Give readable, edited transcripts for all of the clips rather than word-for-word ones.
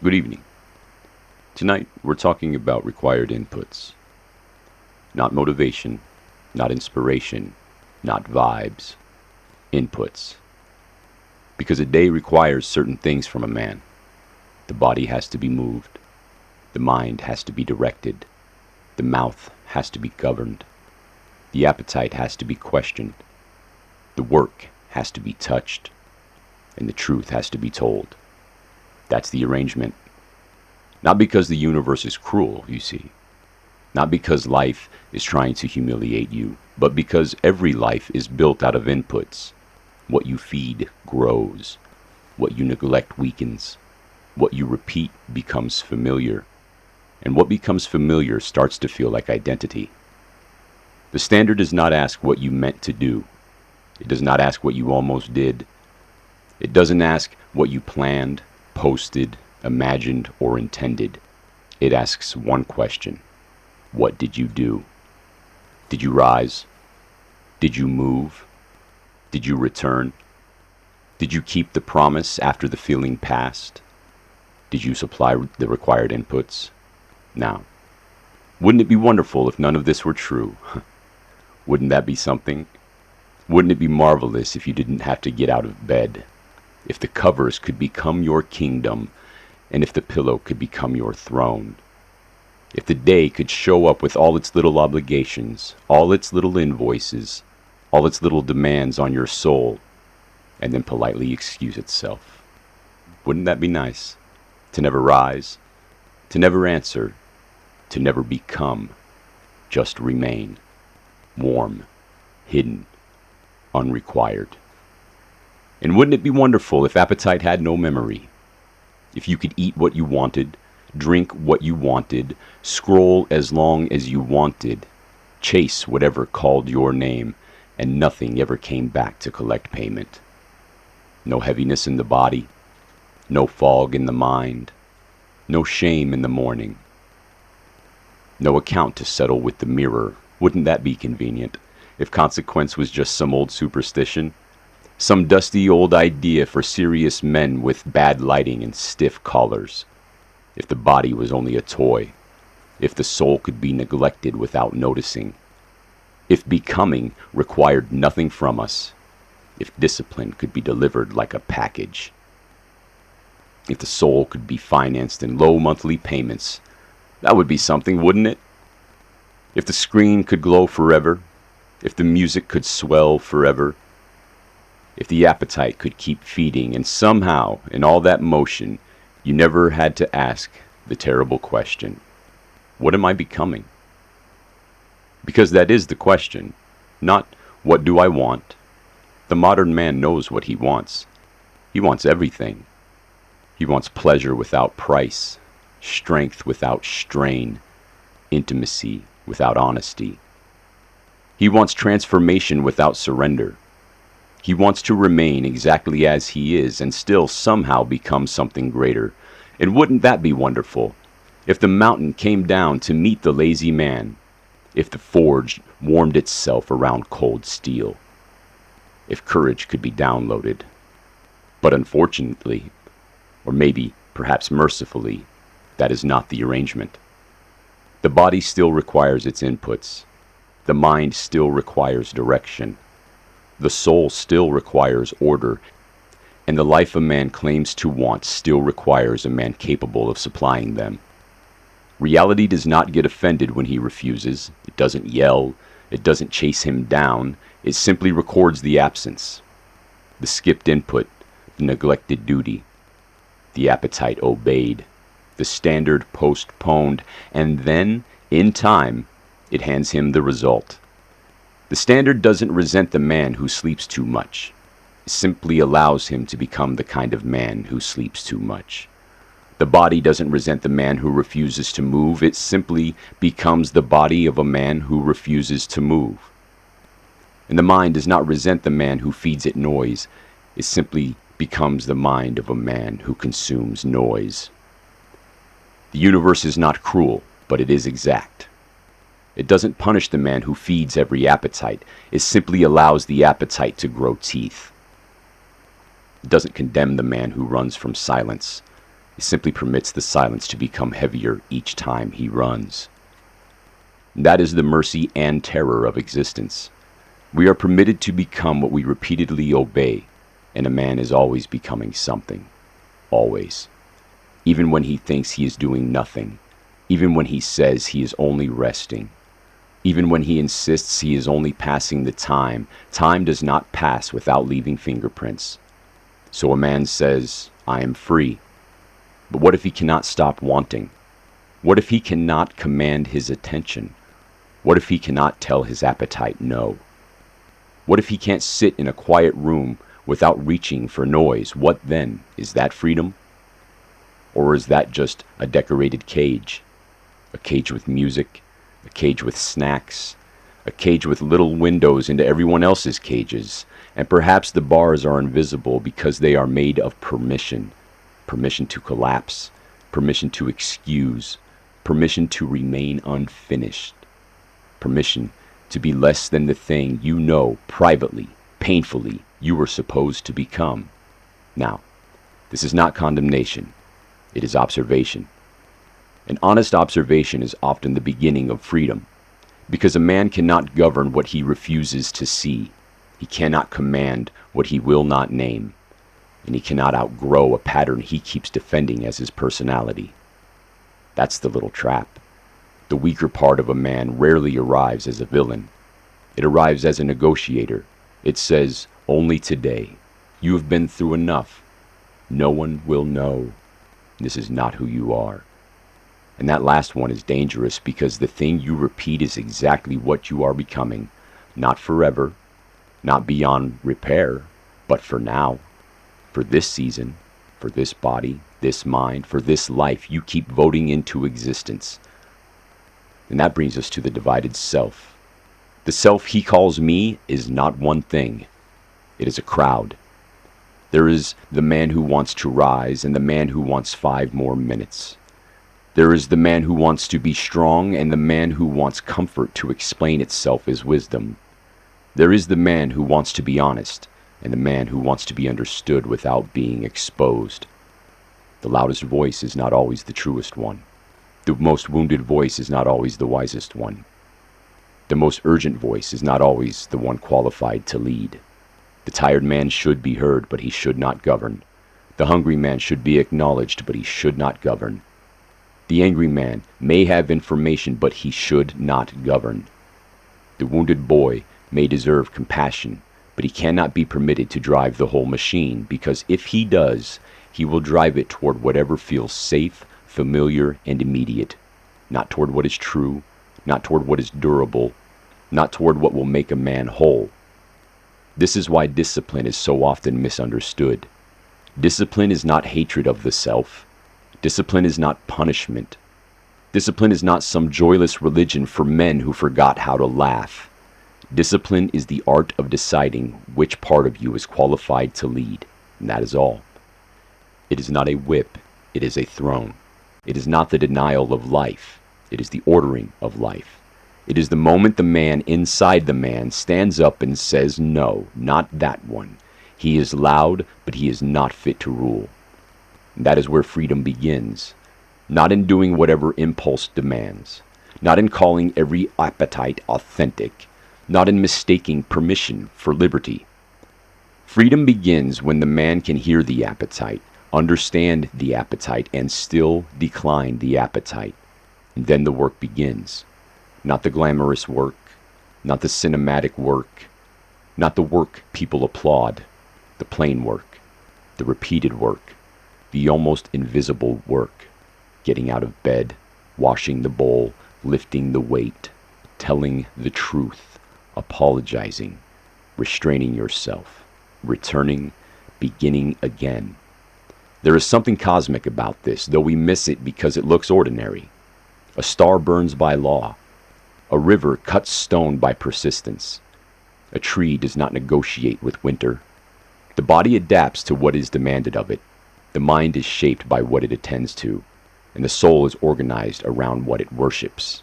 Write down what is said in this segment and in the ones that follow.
Good evening. Tonight, we're talking about required inputs. Not motivation, not inspiration, not vibes. Inputs. Because a day requires certain things from a man. The body has to be moved. The mind has to be directed. The mouth has to be governed. The appetite has to be questioned. The work has to be touched. And the truth has to be told. That's the arrangement. Not because the universe is cruel, you see. Not because life is trying to humiliate you, but because every life is built out of inputs. What you feed grows. What you neglect weakens. What you repeat becomes familiar. And what becomes familiar starts to feel like identity. The standard does not ask what you meant to do. It does not ask what you almost did. It doesn't ask what you planned, posted, imagined, or intended. It asks one question. What did you do? Did you rise? Did you move? Did you return? Did you keep the promise after the feeling passed? Did you supply the required inputs? Now, wouldn't it be wonderful if none of this were true? Wouldn't that be something? Wouldn't it be marvelous if you didn't have to get out of bed? If the covers could become your kingdom, and if the pillow could become your throne? If the day could show up with all its little obligations, all its little invoices, all its little demands on your soul, and then politely excuse itself? Wouldn't that be nice? To never rise, to never answer, to never become, just remain, warm, hidden, unrequired. And wouldn't it be wonderful if appetite had no memory? If you could eat what you wanted, drink what you wanted, scroll as long as you wanted, chase whatever called your name, and nothing ever came back to collect payment. No heaviness in the body, no fog in the mind, no shame in the morning, no account to settle with the mirror. Wouldn't that be convenient, if consequence was just some old superstition? Some dusty old idea for serious men with bad lighting and stiff collars. If the body was only a toy. If the soul could be neglected without noticing. If becoming required nothing from us. If discipline could be delivered like a package. If the soul could be financed in low monthly payments. That would be something, wouldn't it? If the screen could glow forever. If the music could swell forever. If the appetite could keep feeding, and somehow, in all that motion, you never had to ask the terrible question, what am I becoming? Because that is the question, not what do I want? The modern man knows what he wants. He wants everything. He wants pleasure without price, strength without strain, intimacy without honesty. He wants transformation without surrender. He wants to remain exactly as he is and still somehow become something greater. And wouldn't that be wonderful? If the mountain came down to meet the lazy man. If the forge warmed itself around cold steel. If courage could be downloaded. But unfortunately, or maybe perhaps mercifully, that is not the arrangement. The body still requires its inputs. The mind still requires direction. The soul still requires order, and the life a man claims to want still requires a man capable of supplying them. Reality does not get offended when he refuses. It doesn't yell. It doesn't chase him down. It simply records the absence, the skipped input, the neglected duty. The appetite obeyed, the standard postponed, and then, in time, it hands him the result. The standard doesn't resent the man who sleeps too much. It simply allows him to become the kind of man who sleeps too much. The body doesn't resent the man who refuses to move. It simply becomes the body of a man who refuses to move. And the mind does not resent the man who feeds it noise. It simply becomes the mind of a man who consumes noise. The universe is not cruel, but it is exact. It doesn't punish the man who feeds every appetite. It simply allows the appetite to grow teeth. It doesn't condemn the man who runs from silence. It simply permits the silence to become heavier each time he runs. That is the mercy and terror of existence. We are permitted to become what we repeatedly obey, and a man is always becoming something. Always. Even when he thinks he is doing nothing. Even when he says he is only resting. Even when he insists he is only passing the time, time does not pass without leaving fingerprints. So a man says, I am free. But what if he cannot stop wanting? What if he cannot command his attention? What if he cannot tell his appetite no? What if he can't sit in a quiet room without reaching for noise? What then? Is that freedom? Or is that just a decorated cage? A cage with music, a cage with snacks, a cage with little windows into everyone else's cages, and perhaps the bars are invisible because they are made of permission. Permission to collapse, permission to excuse, permission to remain unfinished, permission to be less than the thing you know privately, painfully, you were supposed to become. Now, this is not condemnation, it is observation. An honest observation is often the beginning of freedom, because a man cannot govern what he refuses to see. He cannot command what he will not name, and he cannot outgrow a pattern he keeps defending as his personality. That's the little trap. The weaker part of a man rarely arrives as a villain. It arrives as a negotiator. It says, only today. You have been through enough. No one will know. This is not who you are. And that last one is dangerous because the thing you repeat is exactly what you are becoming. Not forever, not beyond repair, but for now. For this season, for this body, this mind, for this life, you keep voting into existence. And that brings us to the divided self. The self he calls me is not one thing. It is a crowd. There is the man who wants to rise and the man who wants 5 more minutes. There is the man who wants to be strong and the man who wants comfort to explain itself as wisdom. There is the man who wants to be honest and the man who wants to be understood without being exposed. The loudest voice is not always the truest one. The most wounded voice is not always the wisest one. The most urgent voice is not always the one qualified to lead. The tired man should be heard, but he should not govern. The hungry man should be acknowledged, but he should not govern. The angry man may have information, but he should not govern. The wounded boy may deserve compassion, but he cannot be permitted to drive the whole machine, because if he does, he will drive it toward whatever feels safe, familiar, and immediate, not toward what is true, not toward what is durable, not toward what will make a man whole. This is why discipline is so often misunderstood. Discipline is not hatred of the self. Discipline is not punishment. Discipline is not some joyless religion for men who forgot how to laugh. Discipline is the art of deciding which part of you is qualified to lead, and that is all. It is not a whip, it is a throne. It is not the denial of life, it is the ordering of life. It is the moment the man inside the man stands up and says, no, not that one. He is loud, but he is not fit to rule. And that is where freedom begins. Not in doing whatever impulse demands. Not in calling every appetite authentic. Not in mistaking permission for liberty. Freedom begins when the man can hear the appetite, understand the appetite, and still decline the appetite. And then the work begins. Not the glamorous work, not the cinematic work, not the work people applaud, the plain work, the repeated work, the almost invisible work, getting out of bed, washing the bowl, lifting the weight, telling the truth, apologizing, restraining yourself, returning, beginning again. There is something cosmic about this, though we miss it because it looks ordinary. A star burns by law. A river cuts stone by persistence. A tree does not negotiate with winter. The body adapts to what is demanded of it. The mind is shaped by what it attends to, and the soul is organized around what it worships.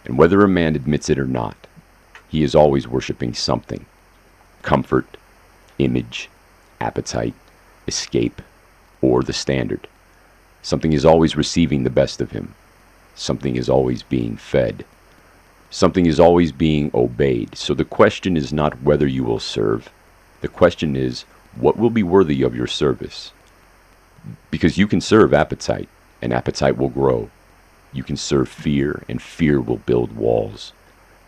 And whether a man admits it or not, he is always worshiping something. Comfort, image, appetite, escape, or the standard. Something is always receiving the best of him. Something is always being fed. Something is always being obeyed. So the question is not whether you will serve. The question is, what will be worthy of your service? Because you can serve appetite, and appetite will grow. You can serve fear, and fear will build walls.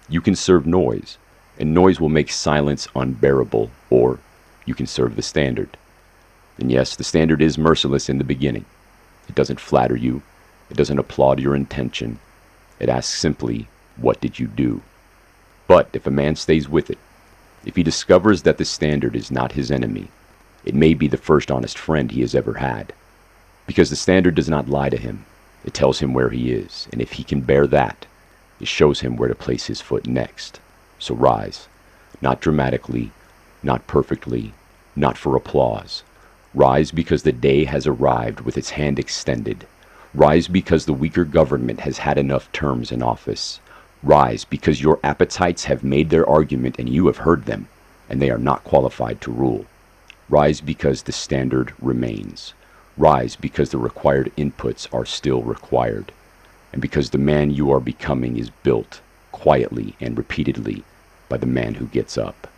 You can serve noise, and noise will make silence unbearable. Or you can serve the standard. And yes, the standard is merciless in the beginning. It doesn't flatter you. It doesn't applaud your intention. It asks simply, what did you do? But if a man stays with it, if he discovers that the standard is not his enemy, it may be the first honest friend he has ever had. Because the standard does not lie to him. It tells him where he is, and if he can bear that, it shows him where to place his foot next. So rise, not dramatically, not perfectly, not for applause. Rise because the day has arrived with its hand extended. Rise because the weaker government has had enough terms in office. Rise because your appetites have made their argument and you have heard them, and they are not qualified to rule. Rise because the standard remains. Rise because the required inputs are still required, and because the man you are becoming is built, quietly and repeatedly, by the man who gets up.